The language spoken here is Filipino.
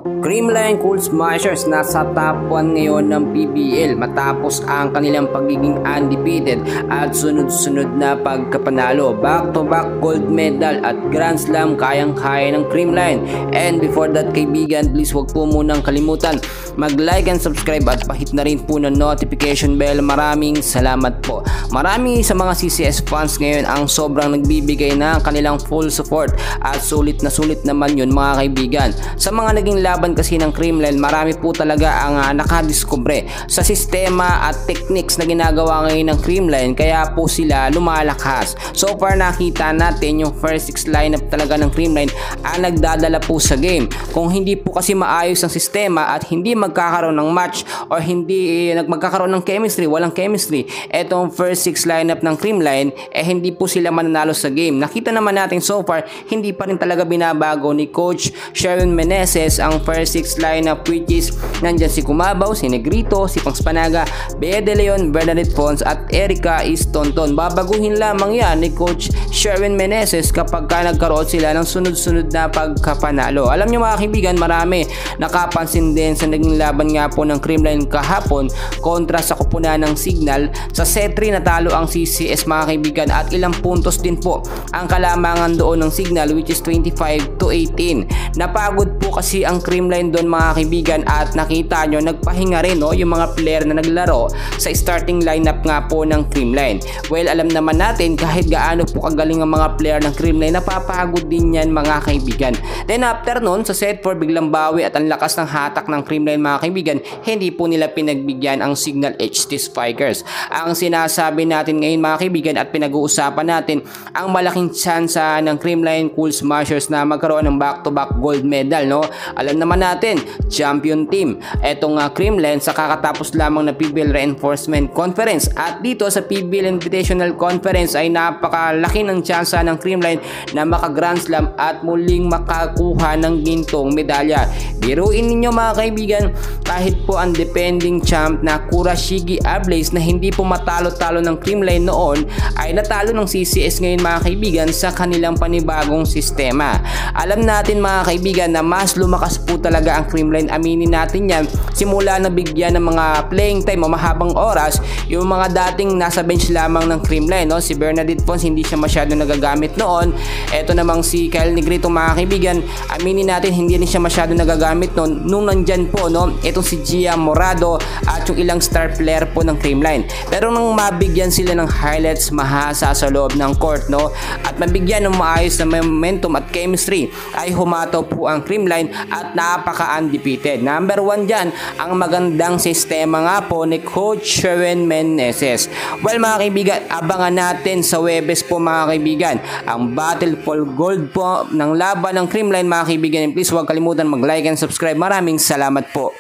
Creamline Cool Smashers nasa top 1 ngayon ng PBL matapos ang kanilang pagiging undefeated at sunod-sunod na pagkapanalo. Back-to-back gold medal at Grand Slam kayang-kaya ng Creamline. And before that kaibigan, please wag po munang kalimutan mag-like and subscribe at pahit na rin po ng notification bell. Maraming salamat po. Marami sa mga CCS fans ngayon ang sobrang nagbibigay ng kanilang full support at sulit naman yun mga kaibigan. Sa mga naging laban kasi ng Creamline, marami po talaga ang nakadiskubre sa sistema at techniques na ginagawa ngayon ng Creamline, kaya po sila lumalakas. So far nakita natin yung first 6 lineup talaga ng Creamline ang nagdadala po sa game. Kung hindi po kasi maayos ang sistema at hindi magkakaroon ng match or hindi magkakaroon ng chemistry, walang chemistry, etong first 6 lineup ng Creamline, hindi po sila mananalo sa game. Nakita naman natin so far, hindi pa rin talaga binabago ni Coach Sherwin Meneses ang first 6 lineup, which is nandyan si Kumabaw, si Negrito, si Pangspanaga, Bea De Leon, Bernadette Fons at Erica Istonton. Babaguhin lamang yan ni Coach Sherwin Meneses kapag nagkaroon sila ng sunod-sunod na pagkapanalo. Alam nyo mga kaibigan, marami nakapansin din sa naging laban nga po ng Creamline kahapon kontra sa kupunan ng Signal. Sa set 3 natalo ang CCS mga kaibigan at ilang puntos din po ang kalamangan doon ng Signal, which is 25-18. Napagod po kasi ang Creamline doon mga kaibigan at nakita nyo nagpahinga rin yung mga player na naglaro sa starting lineup nga po ng Creamline. Well, alam naman natin kahit gaano po kagaling ang mga player ng Creamline, napapagod din yan mga kaibigan. Then after nun sa set 4 biglang bawi at ang lakas ng hatak ng Creamline mga kaibigan, hindi po nila pinagbigyan ang Signal HT Spikers. Ang sinasabi natin ngayon mga kaibigan at pinag-uusapan natin ang malaking tsansa ng Creamline Cool Smashers na magkaroon ng back-to-back gold medal, no? Alam naman natin, champion team etong Creamline sa kakatapos lamang na PBL Reinforcement Conference, at dito sa PBL Invitational Conference ay napakalaki ng tsansa ng Creamline na maka-Grand Slam at muling makakuha ng gintong medalya. Biruin ninyo mga kaibigan, kahit po ang defending champ na Kurashige Ablaze na hindi po matalo-talo ng Creamline noon ay natalo ng CCS ngayon mga kaibigan sa kanilang panibagong sistema. Alam natin mga kaibigan na mas lumakas po talaga ang Creamline, aminin natin yan, simula na bigyan ng mga playing time o mahabang oras yung mga dating nasa bench lamang ng Creamline, no? Si Bernadette Fons hindi siya masyado nagagamit noon. Eto namang si Kyle Negrito mga kaibigan, aminin natin hindi rin siya masyado nagagamit noon nung nandyan po, no? Etong si Gia Morado at yung ilang star player po ng Creamline. Pero nung mabigyan sila ng highlights mahasa sa loob ng court, no? At mabigyan ng maayos na momentum at chemistry, ay humataw po ang Creamline at napaka-undefeated. Number 1 dyan ang magandang sistema nga po ni Coach Sherwin Meneses. Well mga kaibigan, abangan natin sa Webes po mga kaibigan ang battle for gold po ng laban ng Creamline mga kaibigan. And please huwag kalimutan mag-like and subscribe. Maraming salamat po.